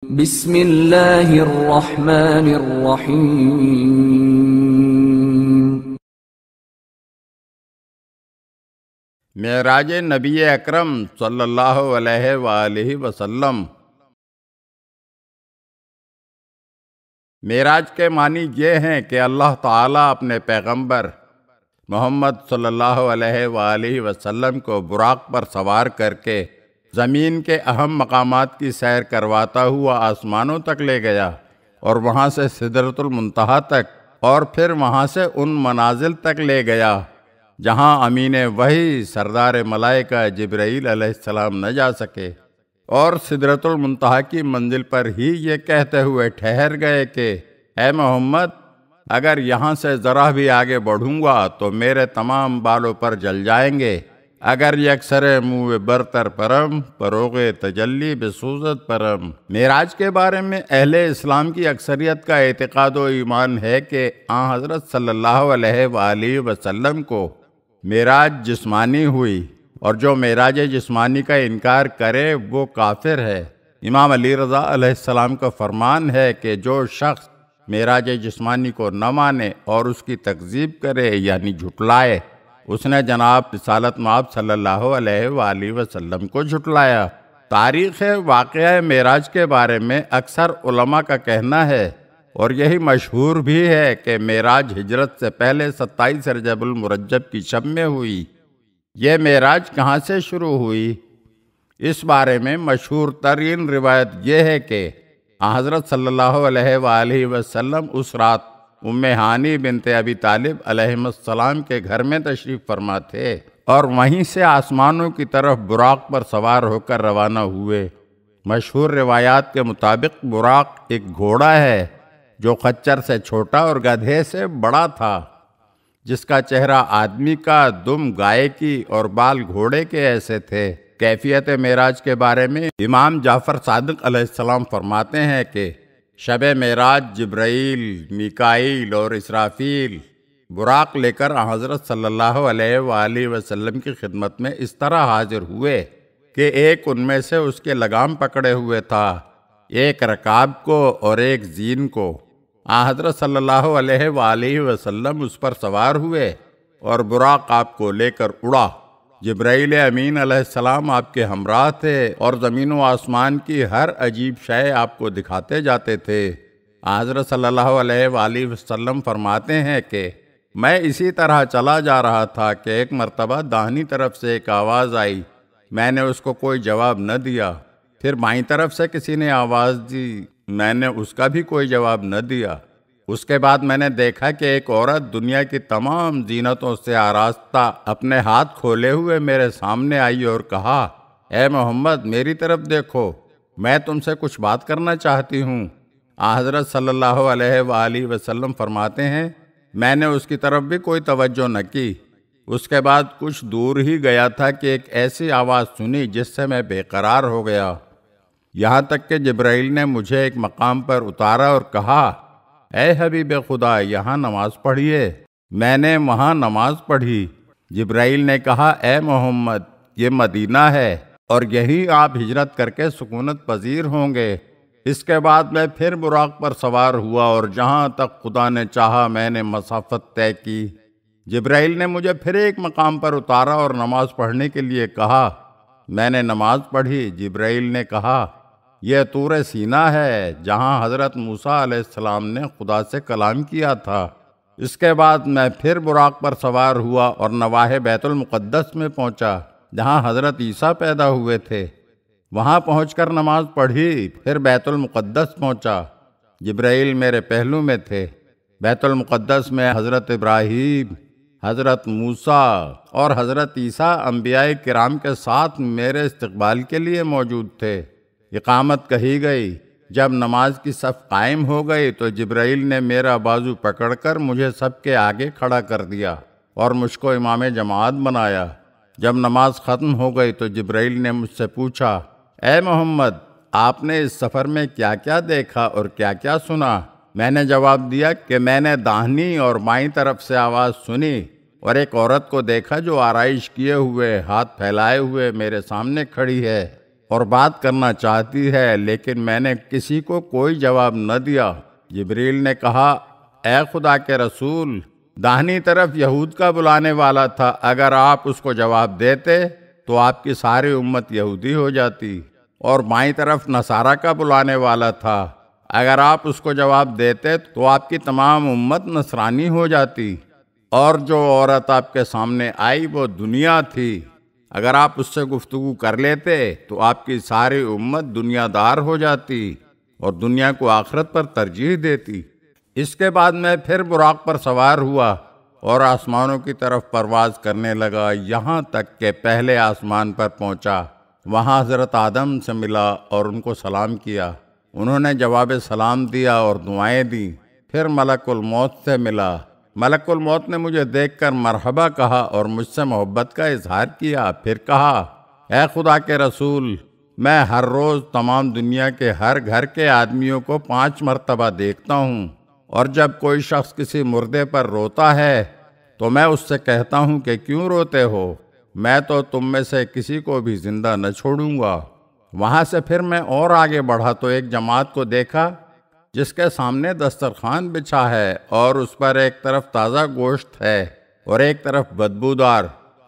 بسم اللہ الرحمن الرحیم۔ معراج نبی اکرم صلی اللہ علیہ وآلہ وسلم۔ معراج کے معنی یہ ہیں کہ اللہ تعالیٰ اپنے پیغمبر محمد صلی اللہ علیہ وآلہ وسلم کو براق پر سوار کر کے زمین کے اہم مقامات کی سیر کرواتا ہوا آسمانوں تک لے گیا، اور وہاں سے سدرۃ المنتہا تک، اور پھر وہاں سے ان منازل تک لے گیا جہاں امین وحی سردار ملائکہ جبرائیل علیہ السلام نہ جا سکے، اور سدرۃ المنتہا کی منزل پر ہی یہ کہتے ہوئے ٹھہر گئے کہ اے محمد، اگر یہاں سے ذرا بھی آگے بڑھوں گا تو میرے تمام بالوں پر جل جائیں گے، اگر یکسر منہ برتر پرم پروغ تجلی بسوزت پرم۔ معراج کے بارے میں اہل اسلام کی اکثریت کا اعتقاد و ایمان ہے کہ آن حضرت صلی اللہ علیہ وآلہ وسلم کو معراج جسمانی ہوئی، اور جو معراج جسمانی کا انکار کرے وہ کافر ہے۔ امام علی رضا علیہ السلام کا فرمان ہے کہ جو شخص معراج جسمانی کو نہ مانے اور اس کی تکذیب کرے یعنی جھٹلائے، اس نے جناب رسالت مآب صلی اللہ علیہ وآلہ وسلم کو جھٹلایا۔ تاریخ واقعہ معراج کے بارے میں اکثر علماء کا کہنا ہے، اور یہی مشہور بھی ہے، کہ معراج ہجرت سے پہلے 27 رجب المرجب کی شب میں ہوئی۔ یہ معراج کہاں سے شروع ہوئی؟ اس بارے میں مشہور ترین روایت یہ ہے کہ حضرت صلی اللہ علیہ وآلہ وسلم اس رات ام ہانی بنت ابی طالب علیہ السلام کے گھر میں تشریف فرما تھے، اور وہیں سے آسمانوں کی طرف براق پر سوار ہو کر روانہ ہوئے۔ مشہور روایات کے مطابق براق ایک گھوڑا ہے جو خچر سے چھوٹا اور گدھے سے بڑا تھا، جس کا چہرہ آدمی کا، دم گائے کی اور بال گھوڑے کے ایسے تھے۔ کیفیت معراج کے بارے میں امام جعفر صادق علیہ السلام فرماتے ہیں کہ شب معراج جبرائیل، میکائیل اور اسرافیل براق لے کر حضرت صلی اللہ علیہ وآلہ وسلم کی خدمت میں اس طرح حاضر ہوئے کہ ایک ان میں سے اس کے لگام پکڑے ہوئے تھا، ایک رکاب کو اور ایک زین کو۔ حضرت صلی اللہ علیہ وآلہ وسلم اس پر سوار ہوئے اور براق آپ کو لے کر اڑا۔ جبرائیل امین علیہ السلام آپ کے ہمراہ تھے، اور زمین و آسمان کی ہر عجیب شے آپ کو دکھاتے جاتے تھے۔ حضرت صلی اللہ علیہ وآلہ وسلم فرماتے ہیں کہ میں اسی طرح چلا جا رہا تھا کہ ایک مرتبہ داہنی طرف سے ایک آواز آئی، میں نے اس کو کوئی جواب نہ دیا۔ پھر بائیں طرف سے کسی نے آواز دی، میں نے اس کا بھی کوئی جواب نہ دیا۔ اس کے بعد میں نے دیکھا کہ ایک عورت دنیا کی تمام زینتوں سے آراستہ اپنے ہاتھ کھولے ہوئے میرے سامنے آئی اور کہا، اے محمد، میری طرف دیکھو، میں تم سے کچھ بات کرنا چاہتی ہوں۔ حضرت صلی اللہ علیہ وآلہ وسلم فرماتے ہیں میں نے اس کی طرف بھی کوئی توجہ نہ کی۔ اس کے بعد کچھ دور ہی گیا تھا کہ ایک ایسی آواز سنی جس سے میں بے قرار ہو گیا، یہاں تک کہ جبرائیل نے مجھے ایک مقام پر اتارا اور کہا، اے حبیب خدا، یہاں نماز پڑھیے۔ میں نے وہاں نماز پڑھی۔ جبرائیل نے کہا، اے محمد، یہ مدینہ ہے، اور یہی آپ ہجرت کر کے سکونت پذیر ہوں گے۔ اس کے بعد میں پھر براق پر سوار ہوا، اور جہاں تک خدا نے چاہا میں نے مسافت طے کی۔ جبرائیل نے مجھے پھر ایک مقام پر اتارا اور نماز پڑھنے کے لیے کہا۔ میں نے نماز پڑھی۔ جبرائیل نے کہا، یہ طور سینہ ہے جہاں حضرت موسیٰ علیہ السلام نے خدا سے کلام کیا تھا۔ اس کے بعد میں پھر براق پر سوار ہوا اور نواحِ بیت المقدس میں پہنچا جہاں حضرت عیسیٰ پیدا ہوئے تھے۔ وہاں پہنچ کر نماز پڑھی، پھر بیت المقدس پہنچا۔ جبرائیل میرے پہلو میں تھے۔ بیت المقدس میں حضرت ابراہیم، حضرت موسیٰ اور حضرت عیسیٰ انبیاء کرام کے ساتھ میرے استقبال کے لیے موجود تھے۔ اقامت کہی گئی۔ جب نماز کی صف قائم ہو گئی تو جبرائیل نے میرا بازو پکڑ کر مجھے سب کے آگے کھڑا کر دیا اور مجھ کو امام جماعت بنایا۔ جب نماز ختم ہو گئی تو جبرائیل نے مجھ سے پوچھا، اے محمد، آپ نے اس سفر میں کیا کیا دیکھا اور کیا کیا سنا؟ میں نے جواب دیا کہ میں نے داہنی اور بائیں طرف سے آواز سنی اور ایک عورت کو دیکھا جو آرائش کیے ہوئے، ہاتھ پھیلائے ہوئے میرے سامنے کھڑی ہے۔ اور بات کرنا چاہتی ہے، لیکن میں نے کسی کو کوئی جواب نہ دیا۔ جبریل نے کہا، اے خدا کے رسول، داہنی طرف یہود کا بلانے والا تھا، اگر آپ اس کو جواب دیتے تو آپ کی ساری امت یہودی ہو جاتی، اور بائیں طرف نصارہ کا بلانے والا تھا، اگر آپ اس کو جواب دیتے تو آپ کی تمام امت نصرانی ہو جاتی، اور جو عورت آپ کے سامنے آئی وہ دنیا تھی، اگر آپ اس سے گفتگو کر لیتے تو آپ کی ساری امت دنیا دار ہو جاتی اور دنیا کو آخرت پر ترجیح دیتی۔ اس کے بعد میں پھر براق پر سوار ہوا اور آسمانوں کی طرف پرواز کرنے لگا، یہاں تک کہ پہلے آسمان پر پہنچا۔ وہاں حضرت آدم سے ملا اور ان کو سلام کیا، انہوں نے جواب سلام دیا اور دعائیں دیں۔ پھر ملک الموت سے ملا، ملک الموت نے مجھے دیکھ کر مرحبا کہا اور مجھ سے محبت کا اظہار کیا۔ پھر کہا، اے خدا کے رسول، میں ہر روز تمام دنیا کے ہر گھر کے آدمیوں کو 5 مرتبہ دیکھتا ہوں، اور جب کوئی شخص کسی مردے پر روتا ہے تو میں اس سے کہتا ہوں کہ کیوں روتے ہو، میں تو تم میں سے کسی کو بھی زندہ نہ چھوڑوں گا۔ وہاں سے پھر میں اور آگے بڑھا تو ایک جماعت کو دیکھا جس کے سامنے دسترخوان بچھا ہے، اور اس پر ایک طرف تازہ گوشت ہے اور ایک طرف بدبودار،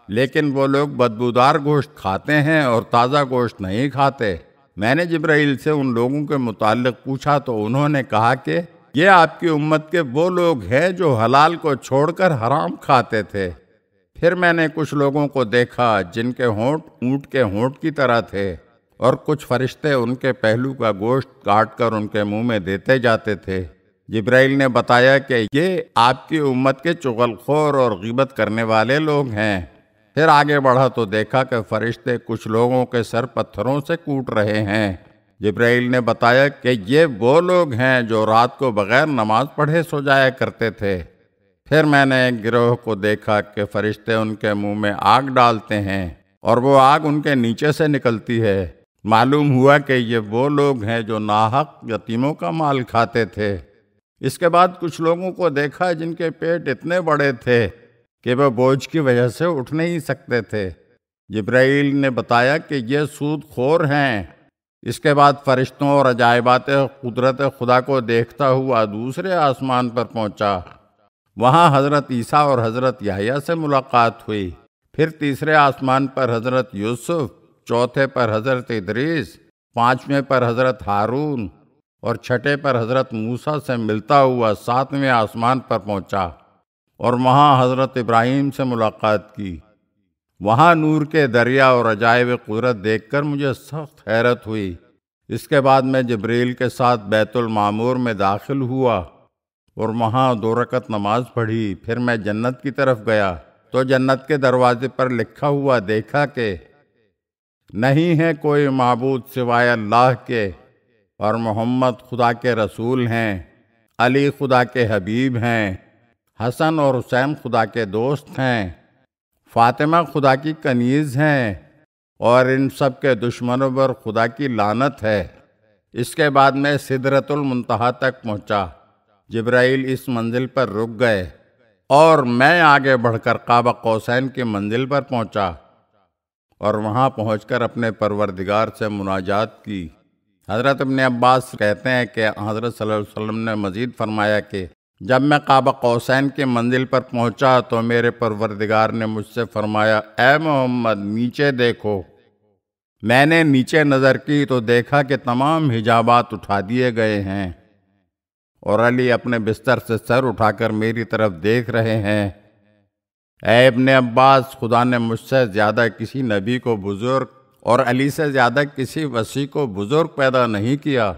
لیکن وہ لوگ بدبودار گوشت کھاتے ہیں اور تازہ گوشت نہیں کھاتے۔ میں نے جبرائیل سے ان لوگوں کے متعلق پوچھا تو انہوں نے کہا کہ یہ آپ کی امت کے وہ لوگ ہیں جو حلال کو چھوڑ کر حرام کھاتے تھے۔ پھر میں نے کچھ لوگوں کو دیکھا جن کے ہونٹ اونٹ کے ہونٹ کی طرح تھے، اور کچھ فرشتے ان کے پہلو کا گوشت کاٹ کر ان کے منہ میں دیتے جاتے تھے۔ جبرائیل نے بتایا کہ یہ آپ کی امت کے چغل خور اور غیبت کرنے والے لوگ ہیں۔ پھر آگے بڑھا تو دیکھا کہ فرشتے کچھ لوگوں کے سر پتھروں سے کوٹ رہے ہیں۔ جبرائیل نے بتایا کہ یہ وہ لوگ ہیں جو رات کو بغیر نماز پڑھے سو جایا کرتے تھے۔ پھر میں نے ایک گروہ کو دیکھا کہ فرشتے ان کے منہ میں آگ ڈالتے ہیں اور وہ آگ ان کے نیچے سے نکلتی ہے۔ معلوم ہوا کہ یہ وہ لوگ ہیں جو ناحق یتیموں کا مال کھاتے تھے۔ اس کے بعد کچھ لوگوں کو دیکھا جن کے پیٹ اتنے بڑے تھے کہ وہ بوجھ کی وجہ سے اٹھ نہیں سکتے تھے۔ جبرائیل نے بتایا کہ یہ سود خور ہیں۔ اس کے بعد فرشتوں اور عجائبات قدرت خدا کو دیکھتا ہوا دوسرے آسمان پر پہنچا۔ وہاں حضرت عیسیٰ اور حضرت یحییٰ سے ملاقات ہوئی۔ پھر تیسرے آسمان پر حضرت یوسف، چوتھے پر حضرت ادریس، پانچویں پر حضرت ہارون اور چھٹے پر حضرت موسیٰ سے ملتا ہوا ساتویں آسمان پر پہنچا اور وہاں حضرت ابراہیم سے ملاقات کی۔ وہاں نور کے دریا اور عجائب قدرت دیکھ کر مجھے سخت حیرت ہوئی۔ اس کے بعد میں جبریل کے ساتھ بیت المعمور میں داخل ہوا اور وہاں 2 رکعت نماز پڑھی۔ پھر میں جنت کی طرف گیا تو جنت کے دروازے پر لکھا ہوا دیکھا کہ نہیں ہے کوئی معبود سوائے اللہ کے، اور محمد خدا کے رسول ہیں، علی خدا کے حبیب ہیں، حسن اور حسین خدا کے دوست ہیں، فاطمہ خدا کی کنیز ہیں، اور ان سب کے دشمنوں پر خدا کی لعنت ہے۔ اس کے بعد میں سدرۃ المنتہا تک پہنچا۔ جبرائیل اس منزل پر رک گئے اور میں آگے بڑھ کر قاب قوسین کی منزل پر پہنچا اور وہاں پہنچ کر اپنے پروردگار سے مناجات کی۔ حضرت ابن عباس کہتے ہیں کہ حضرت صلی اللہ علیہ وسلم نے مزید فرمایا کہ جب میں قاب قوسین کی منزل پر پہنچا تو میرے پروردگار نے مجھ سے فرمایا، اے محمد نیچے دیکھو۔ میں نے نیچے نظر کی تو دیکھا کہ تمام حجابات اٹھا دیے گئے ہیں، اور علی اپنے بستر سے سر اٹھا کر میری طرف دیکھ رہے ہیں۔ اے ابن عباس، خدا نے مجھ سے زیادہ کسی نبی کو بزرگ اور علی سے زیادہ کسی وصی کو بزرگ پیدا نہیں کیا۔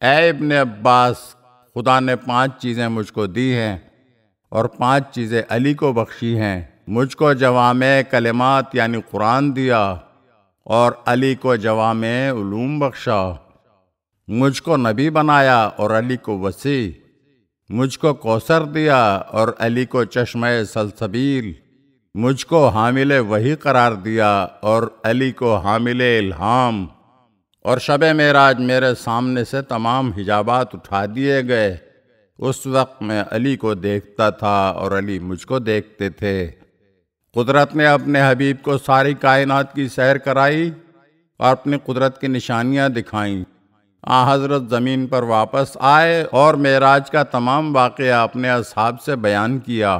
اے ابن عباس، خدا نے 5 چیزیں مجھ کو دی ہیں اور 5 چیزیں علی کو بخشی ہیں۔ مجھ کو جوامع کلمات یعنی قرآن دیا اور علی کو جوامع علوم بخشا۔ مجھ کو نبی بنایا اور علی کو وصی۔ مجھ کو کوثر دیا اور علی کو چشمہ سلسبیل۔ مجھ کو حامل وحی قرار دیا اور علی کو حامل الہام۔ اور شب معراج میرے سامنے سے تمام حجابات اٹھا دیے گئے۔ اس وقت میں علی کو دیکھتا تھا اور علی مجھ کو دیکھتے تھے۔ قدرت نے اپنے حبیب کو ساری کائنات کی سیر کرائی اور اپنی قدرت کی نشانیاں دکھائیں۔ حضرت زمین پر واپس آئے اور معراج کا تمام واقعہ اپنے اصحاب سے بیان کیا۔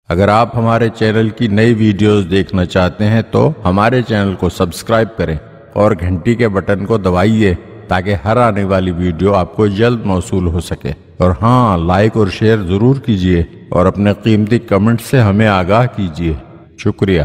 اگر آپ ہمارے چینل کی نئی ویڈیوز دیکھنا چاہتے ہیں تو ہمارے چینل کو سبسکرائب کریں اور گھنٹی کے بٹن کو دبائیے تاکہ ہر آنے والی ویڈیو آپ کو جلد موصول ہو سکے۔ اور ہاں، لائک اور شیئر ضرور کیجیے اور اپنے قیمتی کمنٹ سے ہمیں آگاہ کیجیے۔ شکریہ۔